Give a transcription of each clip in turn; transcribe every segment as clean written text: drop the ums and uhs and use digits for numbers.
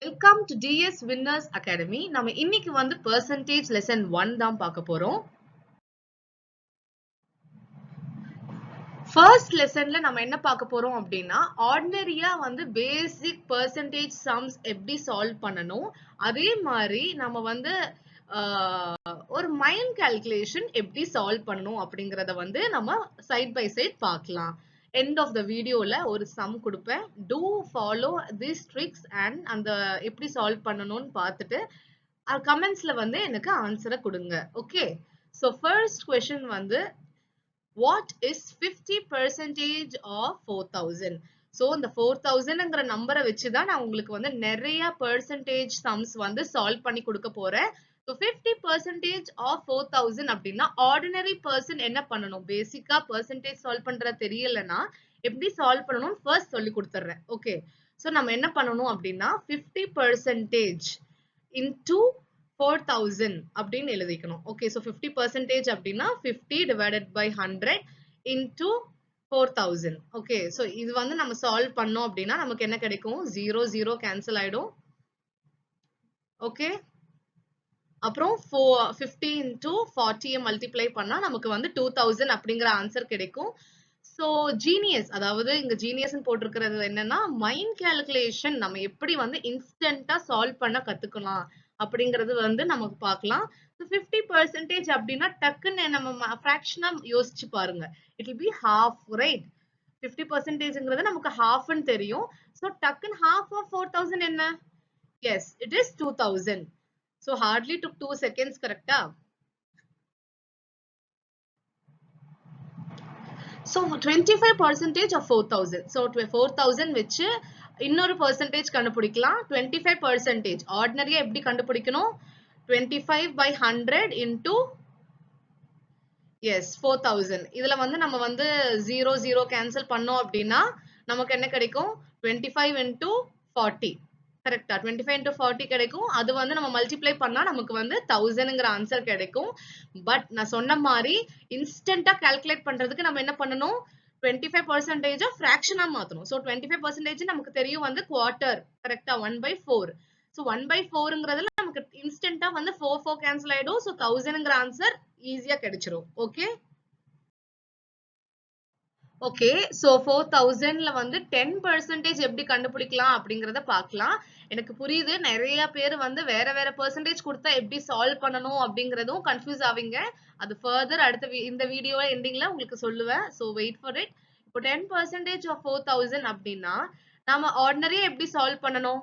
Welcome to DS Winners Academy. நம்ம இன்னைக்கு வந்து percentage lesson 1 தான் பார்க்க போறோம். First lessonல நம்ம என்ன பார்க்க போறோம் அப்படின்னா ஆர்டினரியா வந்து basic percentage sums எப்படி solve பண்ணணும், அதே மாதிரி நம்ம வந்து ஒரு மைண்ட் calculation எப்படி solve பண்ணணும் அப்படிங்கறத வந்து நம்ம side by side பார்க்கலாம். End of the videoல ஒரு sum கொடுப்பேன். Do follow these tricks and அந்த எப்படி solve பண்ணணும்னு பார்த்துட்டு கமெண்ட்ஸ்ல வந்து எனக்கு ஆன்சரை கொடுங்க. ஓகே, so first question வந்து what is 50% of 4000? so இந்த 4000ங்கற நம்பரை வச்சு தான் நான் உங்களுக்கு வந்து நிறைய percentage sums வந்து சால்வ் பண்ணி கொடுக்க போறேன். so 50% of 4000 அப்படின்னா ordinary person என்ன பண்ணணும், பேசிக்கா percentage சால்வ் பண்றது தெரியலனா எப்படி சால்வ் பண்ணணும் first சொல்லி கொடுத்துறேன். ஓகே, so நம்ம என்ன பண்ணணும் அப்படின்னா 50% into 4000 அப்படின்னு எழுதிக்கணும். ஓகே, so 50% அப்படின்னா 50 divided by 100 into 4000. Okay, so இது வந்து நம்ம சால்வ் பண்ணோம் அப்படின்னா நமக்கு என்ன கிடைக்கும், 0 0 கேன்சல் ஆயிடும். ஓகே, அப்புறம் 50 into 40 மல்டிப்ளை பண்ணா நமக்கு வந்து 2000 அப்படிங்கிற ஆன்சர் கிடைக்கும். சோ ஜீனியஸ், அதாவது இங்க ஜீனியஸ் போட்டிருக்கிறது என்னன்னா மைண்ட் கால்குலேஷன் நம்ம எப்படி வந்து இன்ஸ்டன்டா சால்வ் பண்ண கத்துக்கலாம் அப்படிங்கறது வந்து நமக்கு பார்க்கலாம். 50% அப்படின்னா டக்குன்னு நம்ம ஃபிராக்ஷனா யோசிச்சு பாருங்க. It will be half, right? 50%ங்கிறது நமக்கு halfன்னு தெரியும். சோ டக்குன்னு half of 4000 என்ன? Yes, it is 2000. So hardly took 2 seconds, correct? So 25% of 4000. So 4000 வச்சு இன்னொரு percentage கண்டுபிடிக்கலாம். 25% ordinary எப்படி கண்டுபிடிக்கணும், 25 by 100 into yes 4000. இதுல வந்து நம்ம வந்து 0 0 cancel பண்ணோம் அப்படின்னா நமக்கு என்ன கிடைக்கும், 25 into 40. கரெக்டா, 25 into 40 கிடைக்கும். அது வந்து நம்ம மல்டிப்ளை பண்ணா நமக்கு வந்து 1000ங்கற ஆன்சர் கிடைக்கும். பட் நான் சொன்ன மாதிரி இன்ஸ்டன்ட்டா கால்குலேட் பண்றதுக்கு நம்ம என்ன பண்ணணும், 25% ஃபிராக்ஷனா மாத்தணும். சோ 25% நமக்கு தெரியும் வந்து குவார்ட்டர், கரெக்டா, 1/4. சோ 1/4ங்கிறதுல நமக்கு இன்ஸ்டன்ட்டா வந்து 4 4 கேன்சல் ஆயிடும். சோ 1000ங்கற ஆன்சர் ஈஸியா கிடைச்சிரும். ஓகே ஓகே, சோ 4000ல வந்து 10% எப்படி கண்டுபிடிக்கலாம் அப்படிங்கறத பார்க்கலாம். எனக்கு புரியுது நிறைய பேர் வந்து வேற வேற percentage கொடுத்தா எப்படி சால்வ் பண்ணணும் அப்படிங்கறதும் கன்ஃபியூஸ் ஆவீங்க. அது ஃபர்தர் அடுத்த இந்த வீடியோ எண்டிங்ல உங்களுக்கு சொல்லுவேன். So wait for it. இப்போ 10% of 4000 அப்படின்னா நாம ஆர்டினரியா எப்படி சால்வ் பண்ணணும்,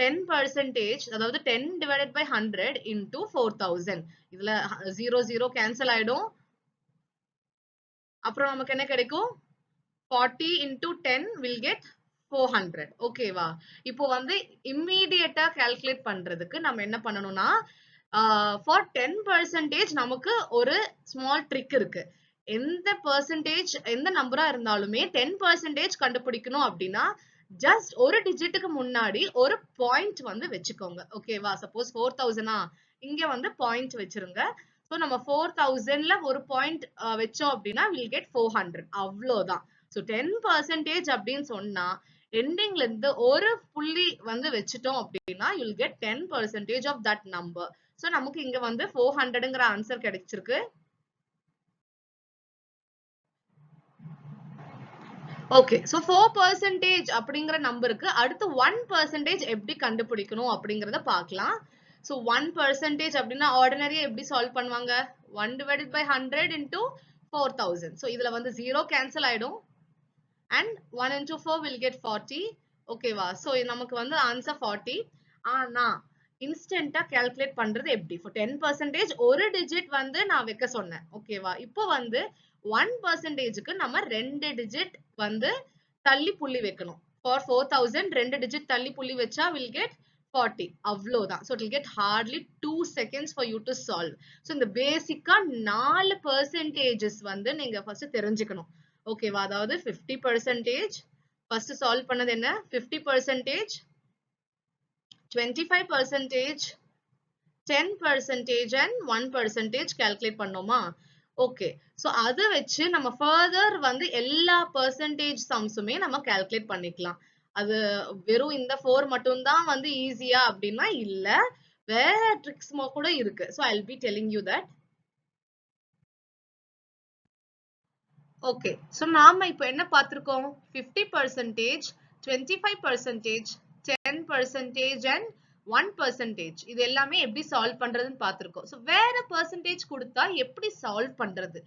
10%, அதாவது 10 divided by 100 into 4000. இதுல 0 0 கேன்சல் ஆயிடும். அப்புறம் நமக்கு என்ன கிடைக்கும், 40 into 10 will get 400. ஓகேவா, இப்போ வந்து இம்மீடியட்டா கால்குலேட் பண்றதுக்கு நம்ம என்ன பண்ணணும்னா for 10% நமக்கு ஒரு ஸ்மால் ட்ரிக் இருக்கு. எந்த percentage எந்த நம்பரா இருந்தாலுமே 10% கண்டுபிடிக்கணும் அப்படின்னா ஜஸ்ட் ஒரு டிஜிட்டுக்கு முன்னாடி ஒரு பாயிண்ட் வந்து வச்சுக்கோங்க. ஓகேவா, சப்போஸ் 4000 இங்க வந்து பாயிண்ட் வச்சிருங்க. சோ நம்ம 4000ல ஒரு பாயிண்ட் வச்சோம் அப்படின்னா will get 400. அவ்வளவுதான். சோ 10% அப்படின்னு சொன்னா எண்டிங்ல இருந்து ஒரு புள்ளி வந்து வச்சிட்டோம் அப்படின்னா you will get 10% of that number. So நமக்கு இங்க வந்து 400ங்கற ஆன்சர் கிடைச்சிருக்கு. ஓகே, சோ 4% அப்படிங்கிற நம்பருக்கு அடுத்து 1% எப்படி கண்டுபிடிக்கணும் அப்படிங்கறத பார்க்கலாம். சோ 1% அப்படின்னா ஆர்டினரியா எப்படி சால்வ் பண்ணுவாங்க, 1 divided by 100 into 4000. சோ இதுல வந்து 0 கேன்சல் ஆயிடும். and 1 into 4 will get 40. ஓகேவா, சோ நமக்கு வந்து ஆன்சர் 40. ஆனா இன்ஸ்டன்ட்டா கால்குலேட் பண்றது எப்படி, for 10% ஒரு டிஜிட் வந்து நான் வைக்க சொன்னேன். ஓகேவா, இப்போ வந்து 1%க்கு நம்ம 2 டிஜிட் வந்து தள்ளி புள்ளி வைக்கணும். for 4000 2 டிஜிட் தள்ளி புள்ளி வச்சா will get 40. அவ்வளவுதான். so it will get hardly 2 seconds for you to solve. so இந்த பேசிக்கா 4 percentages வந்து நீங்க ஃபர்ஸ்ட் தெரிஞ்சுக்கணும். ஓகேவா, அதாவது 50% ஃபர்ஸ்ட் சால்வ் பண்ணது என்ன, 50%, 25%, 10% and 1% கால்குலேட் பண்ணோமா. ஓகே, சோ அத வச்சு நம்ம ஃபர்தர் வந்து எல்லா percentage sumsமே நம்ம கால்குலேட் பண்ணிக்கலாம். அது வெறும் இந்த 4 மட்டும் தான் வந்து ஈஸியா அப்படின்னா இல்ல, வேற ட்ரிக்ஸ் கூட இருக்கு. So I'll be telling you that. Okay, so நாம இப்போ என்ன பார்த்திருக்கோம்? 50%, 25%, 10% and 1% இது எல்லாமே எப்படி சால்வ் பண்றதுன்னு பார்த்திருக்கோம். சோ வேற பெர்சன்டேஜ் கொடுத்தா எப்படி சால்வ் பண்றது?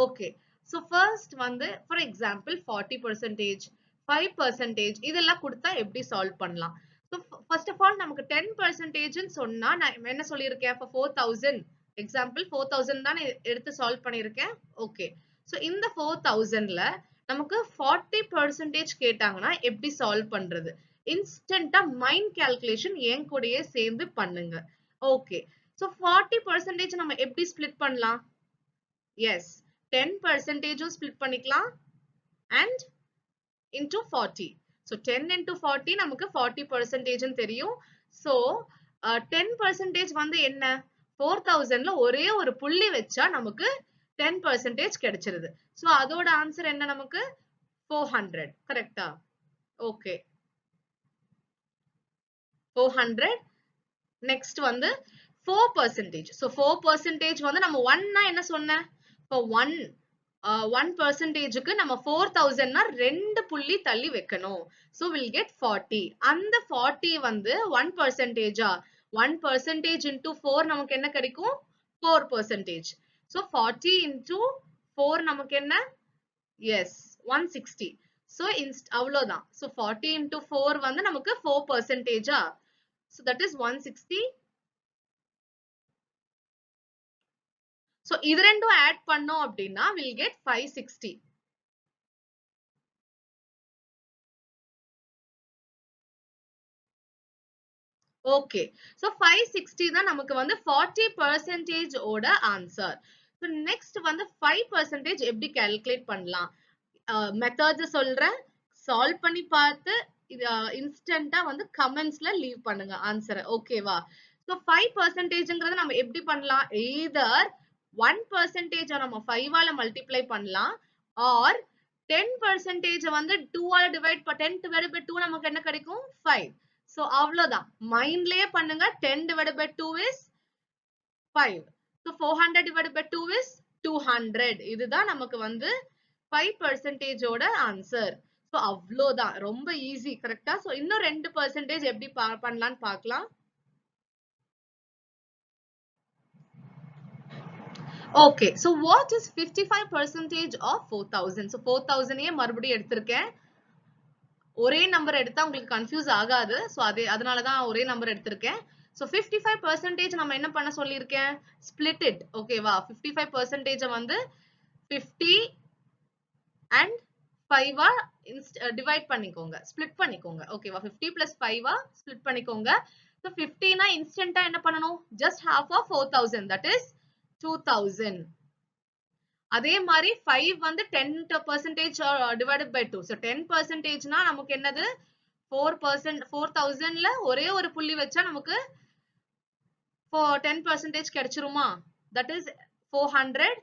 ஓகே, சோ ஃபர்ஸ்ட் வந்து ஃபார் எக்ஸாம்பிள் 40%, 5% இதெல்லாம் கொடுத்தா எப்படி சால்வ் பண்ணலாம்? சோ ஃபர்ஸ்ட் ஆஃப் ஆல் நமக்கு 10% ன்னு சொன்னா நான் என்ன சொல்லியிருக்கேன்? for 4000 எக்ஸாம்பிள் 4000 தான் எடுத்து சால்வ் பண்ணியிருக்கேன். ஓகே, சோ இந்த 4000ல நமக்கு 40% கேட்டாங்கன்னா எப்படி சால்வ் பண்றது? இன்ஸ்டன்ட்டா மைண்ட் கால்குலேஷன் என் கூடயே சேர்ந்து பண்ணுங்க. ஓகே, சோ 40% நம்ம எப்படி ஸ்ப்ளிட் பண்ணலாம்? எஸ், 10% ஸ்ப்ளிட் பண்ணிக்கலாம் and into 40. So 10 into 40 நமக்கு 40% ன்னு தெரியும். So 10% வந்து என்ன? 4000ல ஒரே ஒரு புள்ளி வச்சா நமக்கு 10% கிடைச்சிருது. சோ அதோட ஆன்சர் என்ன நமக்கு? 400. கரெக்ட்டா? ஓகே, 400. நெக்ஸ்ட் வந்து 4%. சோ 4% வந்து நம்ம 1 னா என்ன சொன்னேன்? for 1% நம்ம 4000 னா 2 புள்ளி தள்ளி வைக்கணும். So we'll get 40. அந்த 40 வந்து 1%. 1% into 4 நமக்கு என்ன கிடைக்கும்? 4%. So 40 into 4 நமக்கு என்ன? Yes, 160. So அவ்வளவுதான். So 40 into 4 வந்து நமக்கு 4%. So that is 160. So இது ரெண்டும் ஆட் பண்ணோம் அப்படின்னா we'll get 560. ஓகே, சோ 560 தான் நமக்கு வந்து 40% ஓட ஆன்சர். சோ நெக்ஸ்ட் வந்து 5% எப்படி கால்குலேட் பண்ணலாம்? மெத்தட்ஸ் சொல்றேன், சால்வ் பண்ணி பார்த்து இன்ஸ்டன்ட்டா வந்து கமெண்ட்ஸ்ல லீவ் பண்ணுங்க ஆன்சரை. ஓகேவா? சோ 5%ங்கிறது நம்ம எப்படி பண்ணலாம்? எய்தர் 1% நம்ம 5 ஆல மல்டிப்ளை பண்ணலாம் ஆர் 10% வந்து 2 ஆல டிவைட் 10 divided by 2 நமக்கு என்ன கிடைக்கும்? 5. சோ அவ்வளவுதான், மைண்ட்லயே பண்ணுங்க. 10 divided by 2 is 5. So 400 divided by 2 is 200. இதுதான் நமக்கு வந்து 5% ஓட ஆன்சர். சோ அவ்வளவுதான், ரொம்ப ஈஸி. கரெக்ட்டா? சோ இன்னும் 2% எப்படி பண்ணலாம்னு பார்க்கலாம். Okay, so what is 55% of 4000? so 4000 ஏ மறுபடியும் எடுத்திருக்கேன். ஒரே நம்பர் எடுத்தா உங்களுக்கு கன்ஃபியூஸ் ஆகாது. சோ அதனால தான் ஒரே நம்பர் எடுத்திருக்கேன். So 55% நம்ம என்ன பண்ண சொல்லியிருக்கேன்? split it. ஓகேவா? 55% வந்து 50 and 5 ஆ டிவைட் பண்ணிக்கோங்க, ஸ்ப்ளிட் பண்ணிக்கோங்க. ஓகேவா? 50 plus 5 ஆ ஸ்ப்ளிட் பண்ணிக்கோங்க. So 50 னா இன்ஸ்டன்ட்டா என்ன பண்ணணும்? just half of 4000, that is 2000. அதே மாதிரி 5 வந்து 10% divided by 2. So 10% னா நமக்கு என்னது? 4%. 4000ல ஒரே ஒரு புள்ளி வச்சா நமக்கு 10% கிடைச்சிருமா? That is 400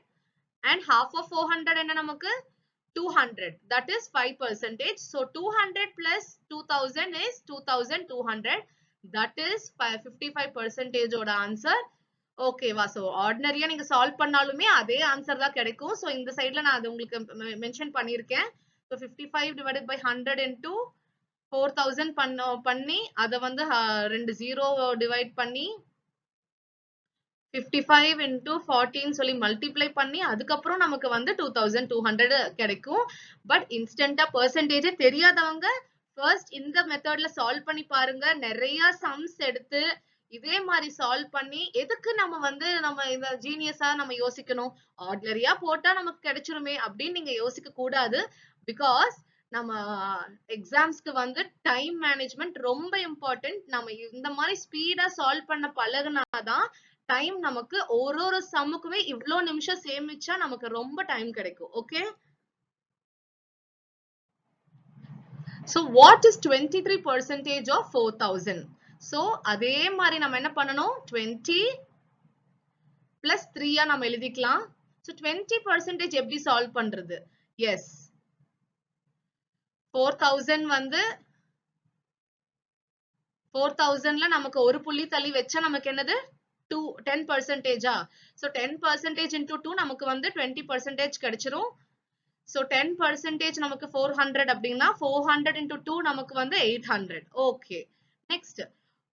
and half of 400 என்ன நமக்கு? 200. That is 5%. So 200 plus 2000 is 2200. That is 55% ஓட ஆன்சர். ஓகேவா? சோ ஆர்டினரியா நீங்க சால்வ் பண்ணாலுமே அதே ஆன்சர் தான் கிடைக்கும். சோ இந்த சைடுல நான் அது உங்களுக்கு மென்ஷன் பண்ணிருக்கேன். சோ 55 divided by 100 into 4000 பண்ணி அத வந்து 2 ஜீரோ டிவைட் பண்ணி 55 into 40 சொல்லி மல்டிப்ளை பண்ணி அதுக்கப்புறம் நமக்கு வந்து 2200 கிடைக்கும். பட் இன்ஸ்டன்ட்டா பெர்சன்டேஜ் தெரியாதவங்க ஃபர்ஸ்ட் இந்த மெத்தட்ல சால்வ் பண்ணி பாருங்க. நிறைய சம்ஸ் எடுத்து இதே மாதிரி சால்வ் பண்ணி எதுக்கு நம்ம வந்து நம்ம இந்த ஜீனியஸா நம்ம யோசிக்கணும்? ஆர்டினரியா போட்டா நமக்கு கிடைச்சிருமே அப்படின்னு நீங்க யோசிக்க கூடாது. பிகாஸ் நம்ம எக்ஸாம்ஸ்க்கு வந்து டைம் மேனேஜ்மெண்ட் ரொம்ப இம்பார்ட்டன்ட். நம்ம இந்த மாதிரி ஸ்பீடா சால்வ் பண்ண பழகுனாதான் டைம் நமக்கு ஒரு சம்முக்குமே இவ்ளோ நிமிஷம் சேமிச்சா நமக்கு ரொம்ப டைம் கிடைக்கும். Okay, so what is 23% of 4000? so அதே மாதிரி நம்ம என்ன பண்ணணும்? 20 plus 3 ஆ நம்ம எழுதிக்கலாம். so 20% எப்படி சால்வ் பண்றது? yes, 4000 வந்து 4000ல நமக்கு ஒரு புள்ளி தள்ளி வச்சா நமக்கு என்னது 10%. So 10% into 2 நமக்கு வந்து 20% கிடைச்சிரும். So 10% நமக்கு 400 அப்படின்னா 400 into 2 நமக்கு வந்து 800. Okay. Next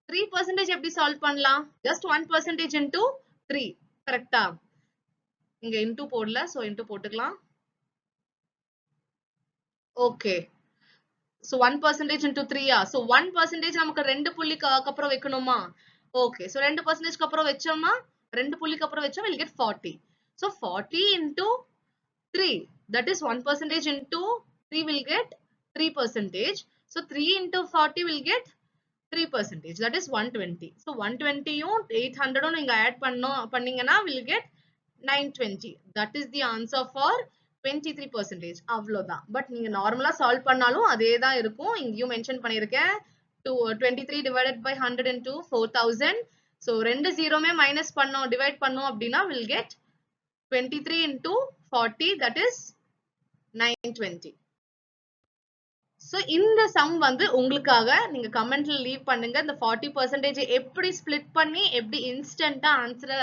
3% எப்படி சால்வ் பண்ணலாம்? Just 1% into 3. கரெக்டா? இங்க into போடல. So into போட்டுக்கலாம். Okay. So 1% into 3. So 1% நமக்கு 2 புள்ளிக்கு அப்புறம் வைக்கணுமா? Okay. So 2% அப்புறம் வச்சோம்னா 2 புள்ளிக்கு அப்புறம் வச்சா we'll get 40. So 40 into 3. That is 1% into 3 will get 3%. So 3 into 40 will get 3%. That is 120. So 120 800 நீங்க add பண்ணீங்கன்னா will get 920. That is the answer for 23%. அவ்வளவுதான். பட் நீங்க நார்மலா சால்வ் பண்ணாலும் அதே தான் இருக்கும். இங்கேயும் மென்ஷன் பண்ணிருக்கேன். 23 divided by 100 into 4000. So ரெண்டு ஜீரோமே மைனஸ் பண்ணோம் டிவைட் பண்ணோம் அப்படின்னா will get 23 into 40, that is 920. So இந்த sum வந்து உங்களுக்காக நீங்க கமெண்ட்ல லீவ் பண்ணுங்க. இந்த 40% எப்படி ஸ்பிளிட் பண்ணி எப்படி இன்ஸ்டன்ட்டா ஆன்சரை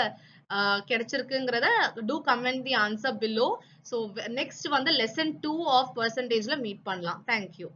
கிடைச்சிருக்குங்கிறத do comment the answer below. So next வந்து lesson 2 of percentageல மீட் பண்ணலாம். Thank you.